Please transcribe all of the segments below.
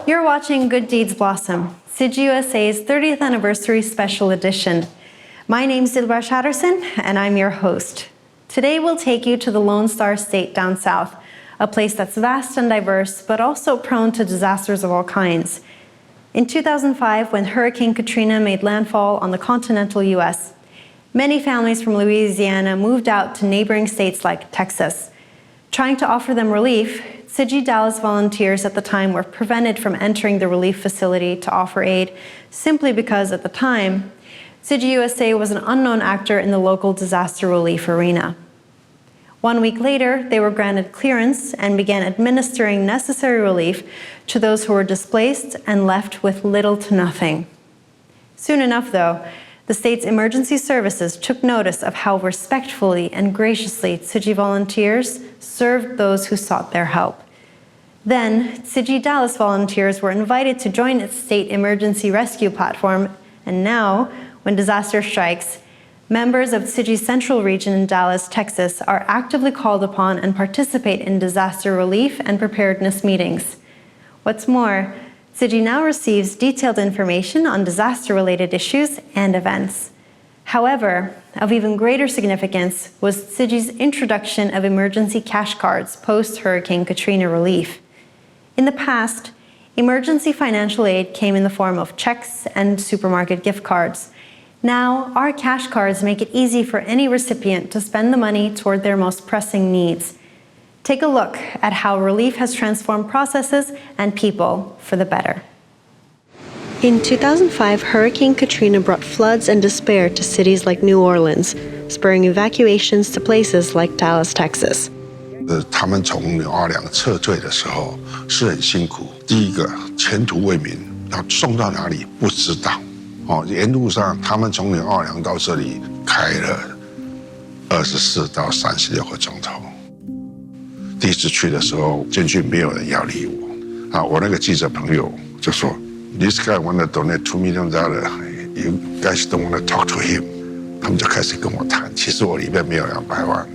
You're watching Good Deeds Blossom, Tzu Chi USA's 30th Anniversary Special Edition. My name's Dilbar Shatterson, and I'm your host. Today we'll take you to the Lone Star State down south, a place that's vast and diverse, but also prone to disasters of all kinds. In 2005, when Hurricane Katrina made landfall on the continental U.S., many families from Louisiana moved out to neighboring states like Texas. Trying to offer them relief, Tzu Chi Dallas volunteers at the time were prevented from entering the relief facility to offer aid simply because, at the time, Tzu Chi USA was an unknown actor in the local disaster relief arena. 1 week later, they were granted clearance and began administering necessary relief to those who were displaced and left with little to nothing. Soon enough, though, the state's emergency services took notice of how respectfully and graciously Tzu Chi volunteers served those who sought their help. Then, Tzu Chi Dallas volunteers were invited to join its state emergency rescue platform, and now, when disaster strikes, members of Tzu Chi's Central Region in Dallas, Texas, are actively called upon and participate in disaster relief and preparedness meetings. What's more, Tzu Chi now receives detailed information on disaster-related issues and events. However, of even greater significance was Tzu Chi's introduction of emergency cash cards post-Hurricane Katrina relief. In the past, emergency financial aid came in the form of checks and supermarket gift cards. Now, our cash cards make it easy for any recipient to spend the money toward their most pressing needs. Take a look at how relief has transformed processes and people for the better. In 2005, Hurricane Katrina brought floods and despair to cities like New Orleans, spurring evacuations to places like Dallas, Texas. 他们从纽奥良撤退的时候是很辛苦。第一个，前途未明，要送到哪里不知道。沿路上他们从纽奥良到这里开了24到36个钟头。第一次去的时候，进去没有人要理我。我那个记者朋友就说 ，This guy want to donate $2 million. You guys don't want to talk to him. 他们就开始跟我谈。其实我里面没有200万，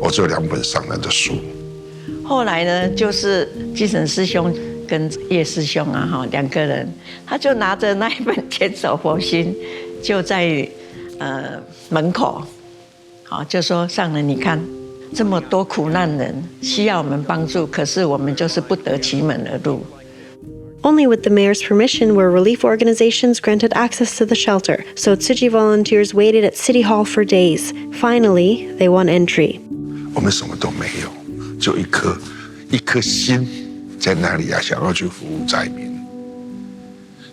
我只有2本上人的书。后来呢，就是基神师兄跟叶师兄啊，两个人，他就拿着那一本《坚守佛心》，就在门口，就说上人，你看。这么多苦难人需要我们帮助，可是我们就是不得其门而入。Only with the mayor's permission were relief organizations granted access to the shelter, so Tzu Chi volunteers waited at City Hall for days. Finally, they won entry. 我们什么都没有，就一颗心在那里想要去服务灾民。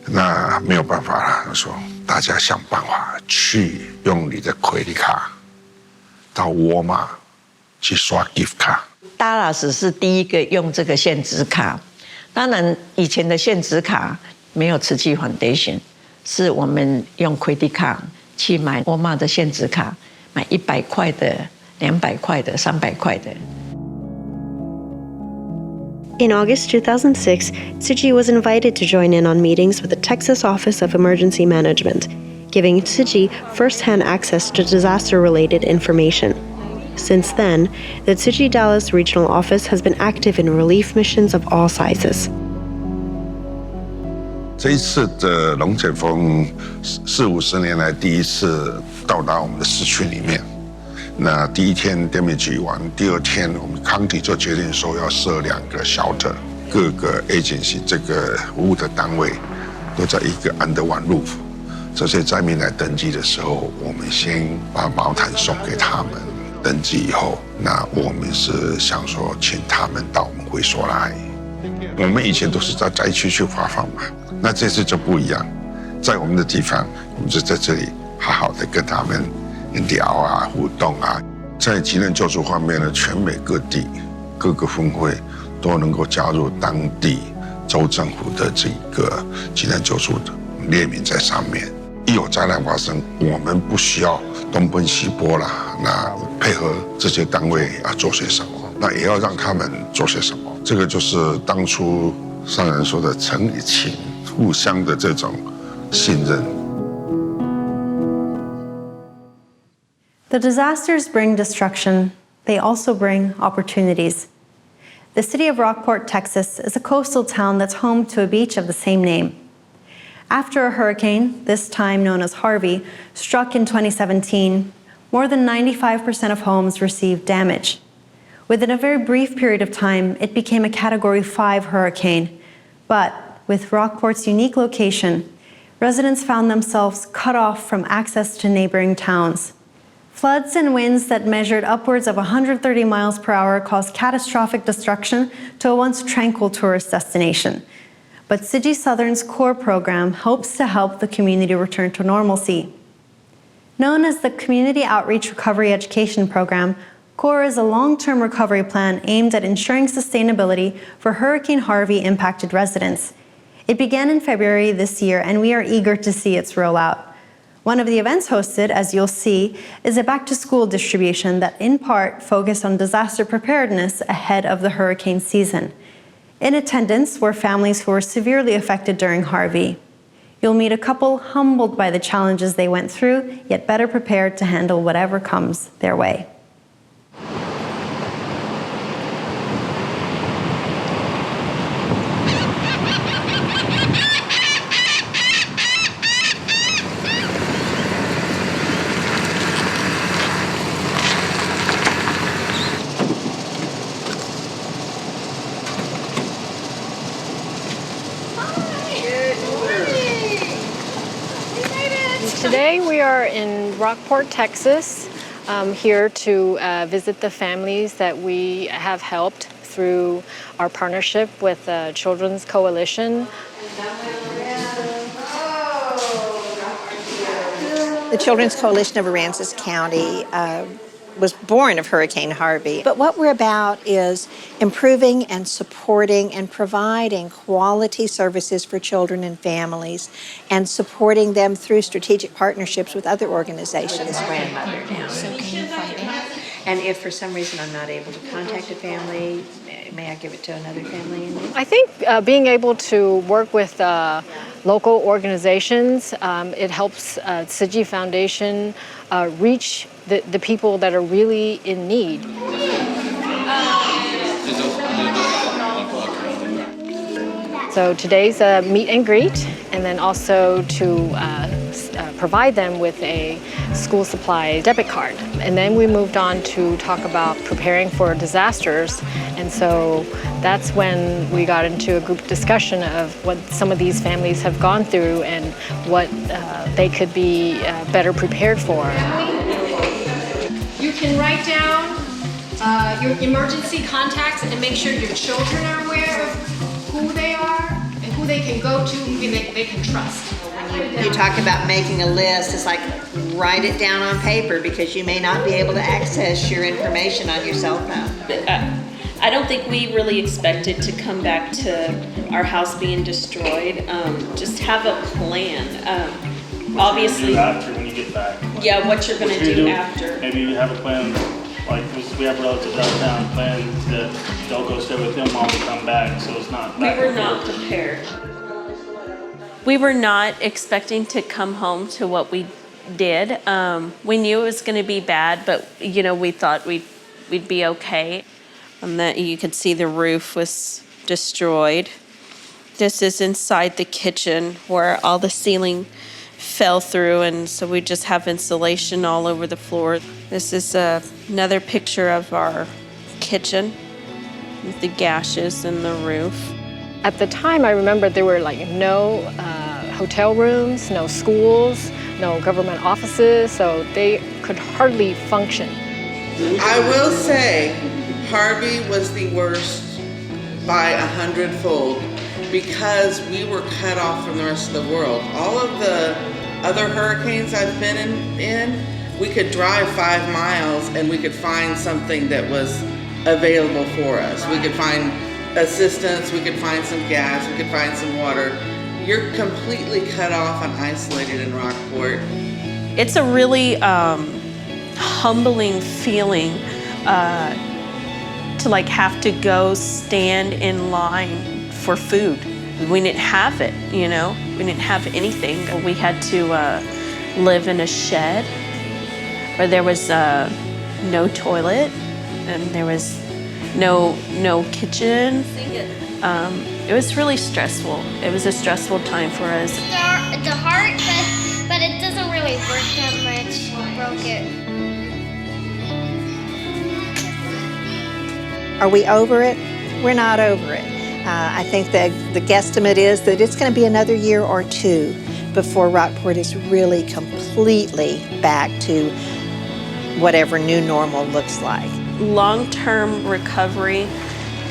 那没有办法了，他说大家想办法去用你的credit卡到沃尔玛。去刷 gift 卡。Dallas 是第一个用这个现值卡，当然以前的现值卡没有慈济 Foundation， 是我们用 credit 卡去买沃尔玛的现值卡，买100块的、200块的、300块的。In August 2006, Tzu Chi was invited to join in on meetings with the Texas Office of Emergency Management, giving Tzu Chi first-hand access to disaster-related information. Since then, the Tzu Chi Dallas Regional Office has been active in relief missions of all sizes. 这一次的龙卷风40-50年来第一次到达我们的市区里面。那第一天 damage 完，第二天我们 county 就决定说要设2个 shelter， 各个 agency 这个服务的单位都在一个 under one roof。这些灾民来登记的时候，我们先把毛毯送给他们。登记以后，那我们是想说，请他们到我们会所来。我们以前都是在灾区去发放嘛，那这次就不一样，在我们的地方，我们就在这里好好的跟他们聊啊、互动啊。在急难救助方面呢，全美各地各个分会都能够加入当地州政府的这个急难救助的列明在上面。一有灾难发生，我们不需要东奔西波啦，那配合这些单位要做些什么，那也要让他们做些什么。这个就是当初上人说的诚与情，互相的这种信任。The disasters bring destruction. They also bring opportunities. The city of Rockport, Texas is a coastal town that's home to a beach of the same name. After a hurricane, this time known as Harvey, struck in 2017, more than 95% of homes received damage. Within a very brief period of time, it became a Category 5 hurricane. But with Rockport's unique location, residents found themselves cut off from access to neighboring towns. Floods and winds that measured upwards of 130 miles per hour caused catastrophic destruction to a once tranquil tourist destination. But Tzu Chi Southern's CORE program hopes to help the community return to normalcy. Known as the Community Outreach Recovery Education Program, CORE is a long-term recovery plan aimed at ensuring sustainability for Hurricane Harvey impacted residents. It began in February this year, and we are eager to see its rollout. One of the events hosted, as you'll see, is a back-to-school distribution that in part focused on disaster preparedness ahead of the hurricane season. In attendance were families who were severely affected during Harvey. You'll meet a couple humbled by the challenges they went through, yet better prepared to handle whatever comes their way. Today we are in Rockport, Texas, here to visit the families that we have helped through our partnership with the Children's Coalition. The Children's Coalition of Aransas County was born of Hurricane Harvey. But what we're about is improving and supporting and providing quality services for children and families and supporting them through strategic partnerships with other organizations. Grandmother now. So can you find out? And if for some reason I'm not able to contact a family, may I give it to another family? I think being able to work with local organizations, it helps Tzu Chi Foundation reach the people that are really in need. So today's a meet and greet, and then also to provide them with a school supply debit card. And then we moved on to talk about preparing for disasters. And so that's when we got into a group discussion of what some of these families have gone through and what they could be better prepared for. You can write down your emergency contacts and make sure your children are aware of who they are and who they can go to, who they can trust. You talk about making a list. It's like write it down on paper because you may not be able to access your information on your cell phone. I don't think we really expected to come back to our house being destroyed. Just have a plan. Obviously, after when you get back. Yeah, what you're going to do after. Maybe you have a plan, like we have relatives out of town, plan that they'll go stay with them while we come back, so it's not. We were not prepared. We were not expecting to come home to what we did. We knew it was going to be bad, but we thought we'd be okay. And that you could see the roof was destroyed. This is inside the kitchen where all the ceiling fell through, and so we just have insulation all over the floor. This is another picture of our kitchen with the gashes in the roof. At the time, I remember there were no hotel rooms, no schools, no government offices, so they could hardly function. I will say Harvey was the worst by 100-fold because we were cut off from the rest of the world. All of the other hurricanes I've been in, we could drive 5 miles and we could find something that was available for us. We could find assistance, we could find some gas, we could find some water. You're completely cut off and isolated in Rockport. It's a really humbling feeling to have to go stand in line for food. We didn't have it, we didn't have anything. We had to live in a shed where there was no toilet and there was no kitchen. It was really stressful. It was a stressful time for us. It's a heart, but it doesn't really work that much. Broke it. Are we over it? We're not over it. I think that the guesstimate is that it's going to be another year or two before Rockport is really completely back to whatever new normal looks like. Long-term recovery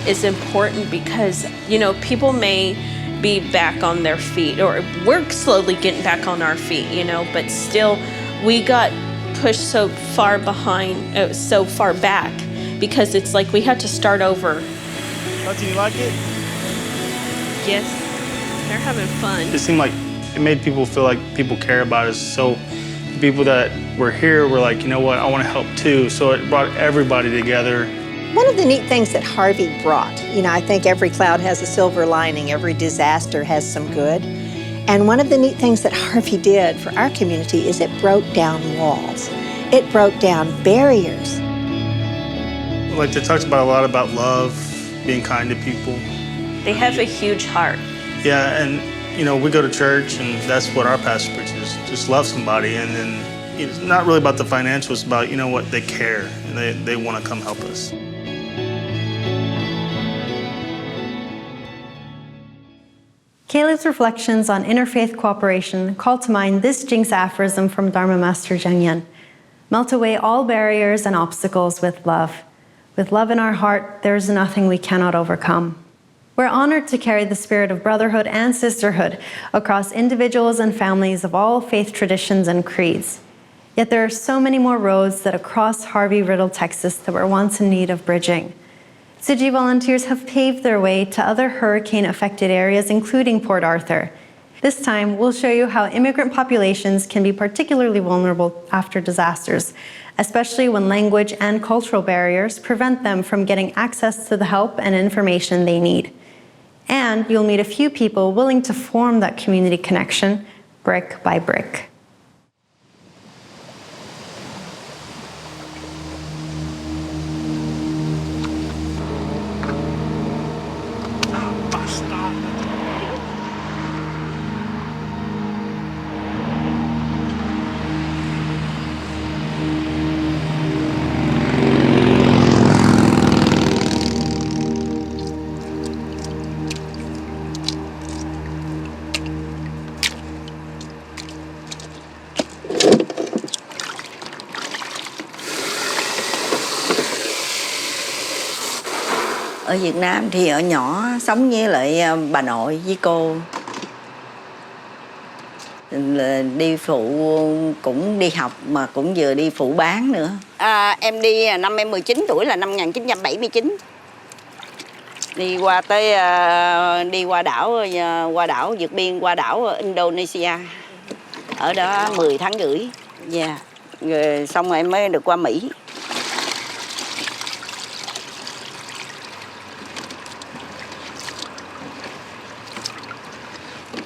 is important because, people may be back on their feet, or we're slowly getting back on our feet, but still we got pushed so far behind, so far back, because it's like we had to start over. Do you like it? Yes, they're having fun. It seemed like it made people feel like people care about us. So the people that were here were like, you know what, I want to help too. So it brought everybody together. One of the neat things that Harvey brought, I think every cloud has a silver lining, every disaster has some good. And one of the neat things that Harvey did for our community is it broke down walls. It broke down barriers. Like they talked about a lot about love, being kind to people. They have a huge heart. Yeah, and we go to church and that's what our pastor preaches, just love somebody. And then it's not really about the financial, it's about, what, they care and they want to come help us. Caleb's reflections on interfaith cooperation call to mind this Jinx aphorism from Dharma Master Zhengyan: melt away all barriers and obstacles with love. With love in our heart, there is nothing we cannot overcome. We're honored to carry the spirit of brotherhood and sisterhood across individuals and families of all faith traditions and creeds. Yet there are so many more roads that cross Harvey-riddled Texas that were once in need of bridging. Tzu Chi volunteers have paved their way to other hurricane-affected areas, including Port Arthur. This time, we'll show you how immigrant populations can be particularly vulnerable after disasters, especially when language and cultural barriers prevent them from getting access to the help and information they need. And you'll meet a few people willing to form that community connection, brick by brick. Ở Việt Nam thì ở nhỏ sống với lại bà nội với cô. Đi phụ cũng đi học mà cũng vừa đi phụ bán nữa. Em đi năm em 19 tuổi là năm 1979. Đi qua đảo vượt biên qua đảo Indonesia. Ở đó 10 tháng rưỡi. Yeah. Rồi xong rồi em mới được qua Mỹ.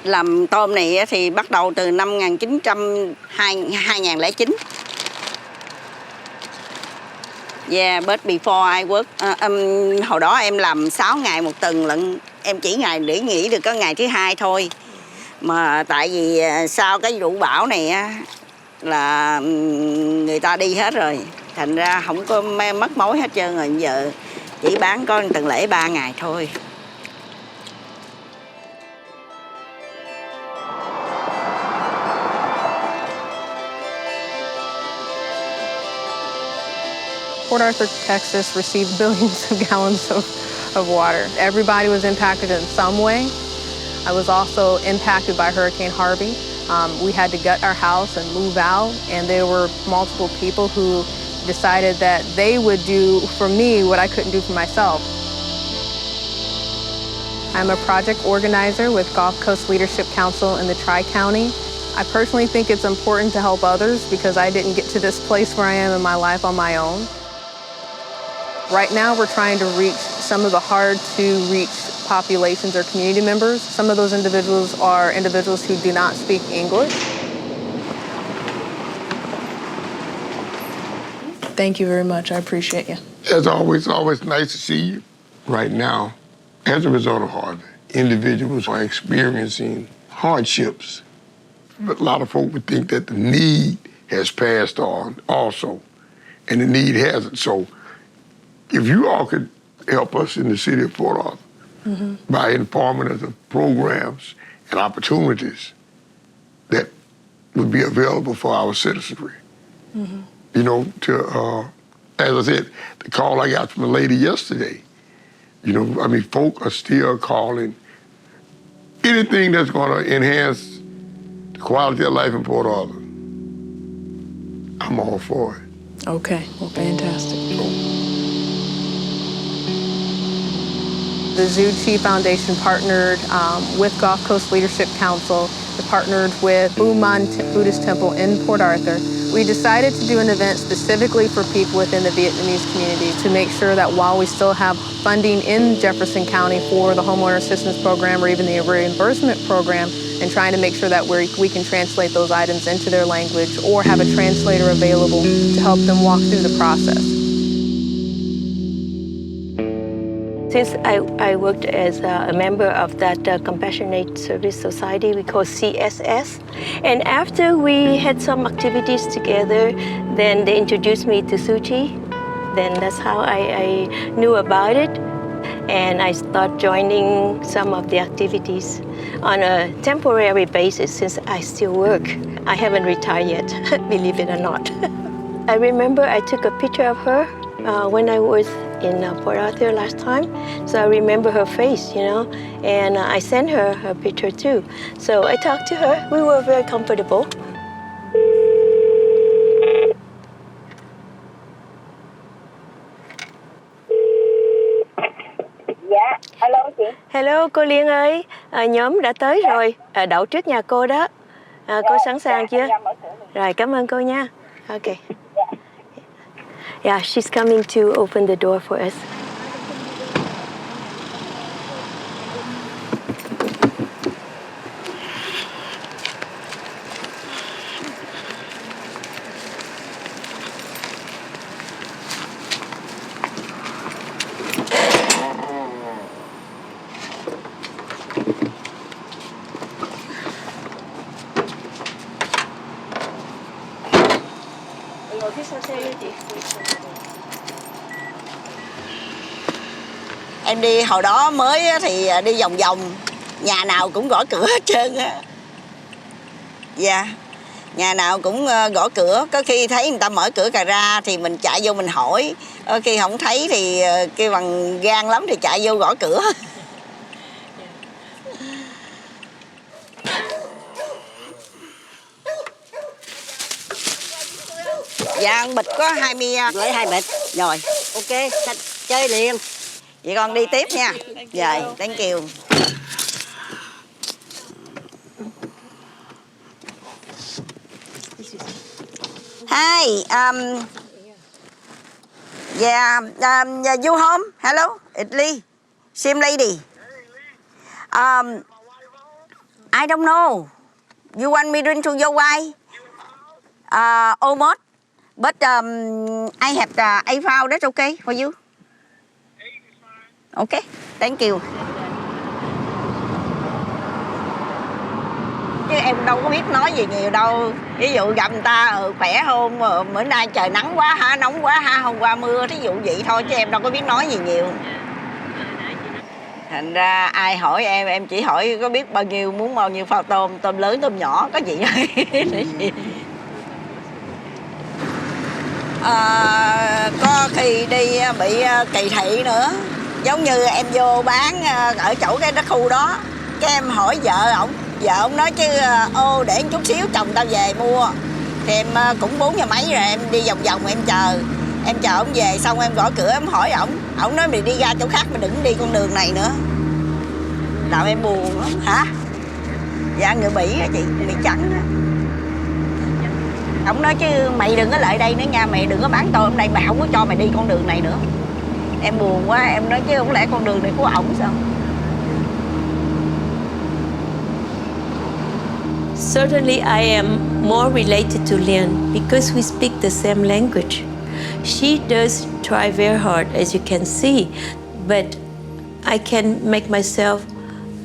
Làm tôm này thì bắt đầu từ năm 2009. Yeah, but before I work, hồi đó em làm 6 ngày một tuần lận. Em chỉ để nghỉ được có ngày thứ 2 thôi. Mà tại vì sau cái vụ bão này á, là người ta đi hết rồi. Thành ra không có mất mối hết trơn rồi. Giờ chỉ bán có tuần lễ 3 ngày thôi. Port Arthur, Texas received billions of gallons of water. Everybody was impacted in some way. I was also impacted by Hurricane Harvey. We had to gut our house and move out, and there were multiple people who decided that they would do for me what I couldn't do for myself. I'm a project organizer with Gulf Coast Leadership Council in the Tri-County. I personally think it's important to help others because I didn't get to this place where I am in my life on my own. Right now, we're trying to reach some of the hard-to-reach populations or community members. Some of those individuals are individuals who do not speak English. Thank you very much. I appreciate you. As always, always nice to see you. Right now, as a result of Harvey, individuals are experiencing hardships. But a lot of folk would think that the need has passed on also, and the need hasn't. So if you all could help us in the city of Port Arthur by informing us of programs and opportunities that would be available for our citizenry. You know, as I said, the call I got from a lady yesterday, you know, I mean, folk are still calling anything that's going to enhance the quality of life in Port Arthur. I'm all for it. Okay, well, fantastic. The Tzu Chi Foundation partnered with Gulf Coast Leadership Council. They partnered with Buman Buddhist Temple in Port Arthur. We decided to do an event specifically for people within the Vietnamese community to make sure that while we still have funding in Jefferson County for the homeowner assistance program or even the reimbursement program, and trying to make sure that we can translate those items into their language or have a translator available to help them walk through the process. Since I worked as a member of that Compassionate Service Society, we call CSS. And after we had some activities together, then they introduced me to Tzu Chi. Then that's how I knew about it. And I started joining some of the activities on a temporary basis since I still work. I haven't retired yet, believe it or not. I remember I took a picture of her when I was in Port Arthur last time. So I remember her face, you know, and I sent her a picture too. So I talked to her. We were very comfortable. Dạ, alo chị. Hello, cô Liên ơi. Nhóm đã tới rồi, đậu trước nhà cô đó. Cô sẵn sàng chưa? Rồi, cảm ơn cô nha. Okay. Yeah, she's coming to open the door for us. Ngồi phía sau xe đi chị. Em đi hồi đó mới thì đi vòng vòng, nhà nào cũng gõ cửa hết trơn á. Dạ, nhà nào cũng gõ cửa, có khi thấy người ta mở cửa cà ra thì mình chạy vô mình hỏi, khi không thấy thì kêu bằng gan lắm thì chạy vô gõ cửa. Dạ, bịch có 20, lấy 2 bịch. Rồi, ok, chơi liền. Vậy con đi tiếp nha. Dạ, thank you. Hi, you home? Hello, it's Lee. Same lady. I don't know. You want me to into your way? Almost. But I have a phone, that's okay for you. Okay, thank you. Chứ em đâu có biết nói gì nhiều đâu. Ví dụ gặp người ta khỏe không, bữa nay trời nắng quá hả, nóng quá hả, hôm qua mưa, thí dụ vậy thôi chứ em đâu có biết nói gì nhiều. Thành ra ai hỏi em chỉ hỏi có biết bao nhiêu, muốn bao nhiêu phao tôm, tôm lớn, tôm nhỏ, có gì thôi. Có khi đi bị kỳ thị nữa. Giống như em vô bán ở chỗ cái khu đó, cái em hỏi vợ ổng nói chứ ô để một chút xíu chồng tao về mua. Thì em cũng 4 giờ mấy rồi em đi vòng vòng em chờ ổng về, xong em gõ cửa em hỏi ổng nói mày đi ra chỗ khác, mày đừng đi con đường này nữa. Làm em buồn lắm. Hả? Dạ người Bỉ á chị, Bỉ trắng á. Ổng nói chứ mày đừng có lại đây nữa nha, mày đừng có bán tôm ở đây, mày không có cho mày đi con đường này nữa. Em buồn quá, em nói chứ không lẽ con đường này của ổng sao? Certainly I am more related to Lian because we speak the same language. She does try very hard, as you can see, but I can make myself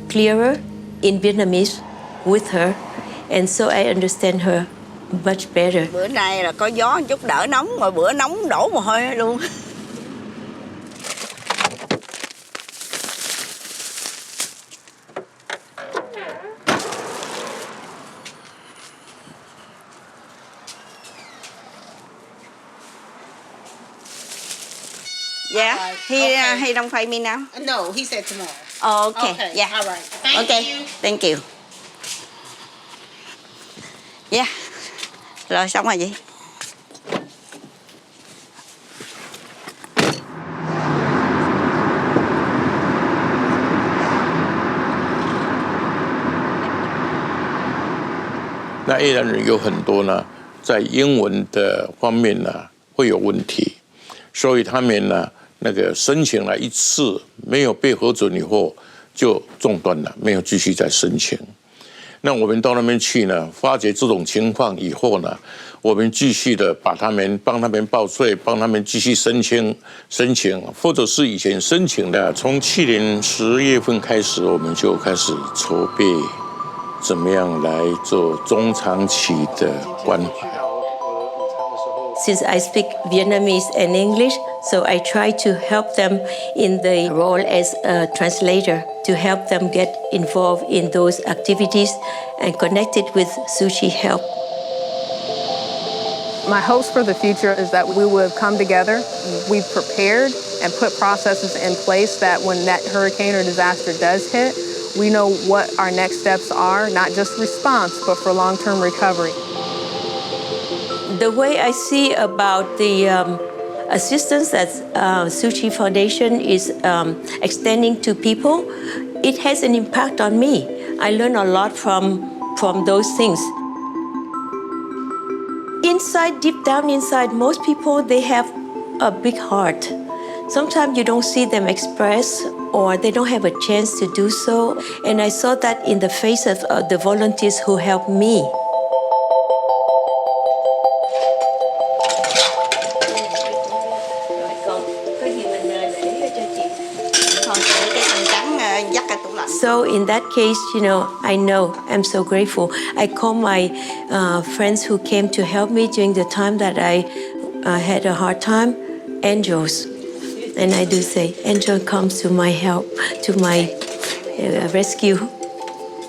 clearer in Vietnamese with her, and so I understand her much better. Bữa nay là có gió chút đỡ nóng, mà bữa nóng đổ mồ hôi luôn. Yeah, he don't fight me now. No, he said tomorrow. Oh, okay. Yeah. All right. Thank you. Thank you. Yeah. Rồi xong rồi gì?那越南人有很多呢，在英文的方面呢会有问题，所以他们呢那个申请了一次没有被核准以后就中断了，没有继续再申请。那我们到那边去呢，发觉这种情况以后呢，我们继续的帮他们报税，帮他们继续申请，或者是以前申请的，从去年10月份开始，我们就开始筹备怎么样来做中长期的关怀。Since I speak Vietnamese and English, so I try to help them in the role as a translator to help them get involved in those activities and connected with Tzu Chi Help. My hopes for the future is that we would come together, we've prepared and put processes in place that when that hurricane or disaster does hit, we know what our next steps are, not just response, but for long-term recovery. The way I see about the assistance that Tzu Chi Foundation is extending to people, it has an impact on me. I learn a lot from those things. Inside, deep down inside, most people, they have a big heart. Sometimes you don't see them express or they don't have a chance to do so. And I saw that in the faces of the volunteers who helped me. So in that case, I know I'm so grateful. I call my friends who came to help me during the time that I had a hard time, angels. And I do say, angel comes to my help, to my rescue.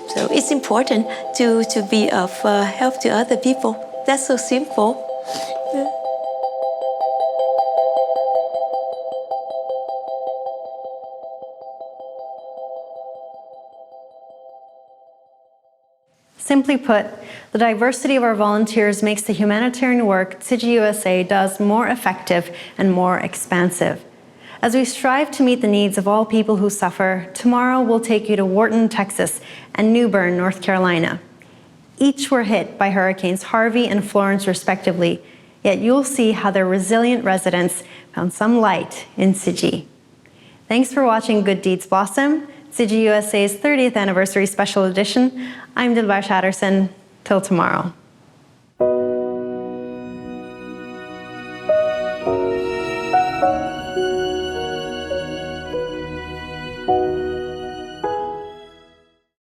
So it's important to be of help to other people. That's so simple. Yeah. Simply put, the diversity of our volunteers makes the humanitarian work Tzu Chi USA does more effective and more expansive. As we strive to meet the needs of all people who suffer, tomorrow we'll take you to Wharton, Texas, and New Bern, North Carolina. Each were hit by Hurricanes Harvey and Florence respectively, yet you'll see how their resilient residents found some light in Tzu Chi. Thanks for watching Good Deeds Blossom, Tzu Chi USA's 30th Anniversary Special Edition. I'm Dilbar Shatterson. Till tomorrow.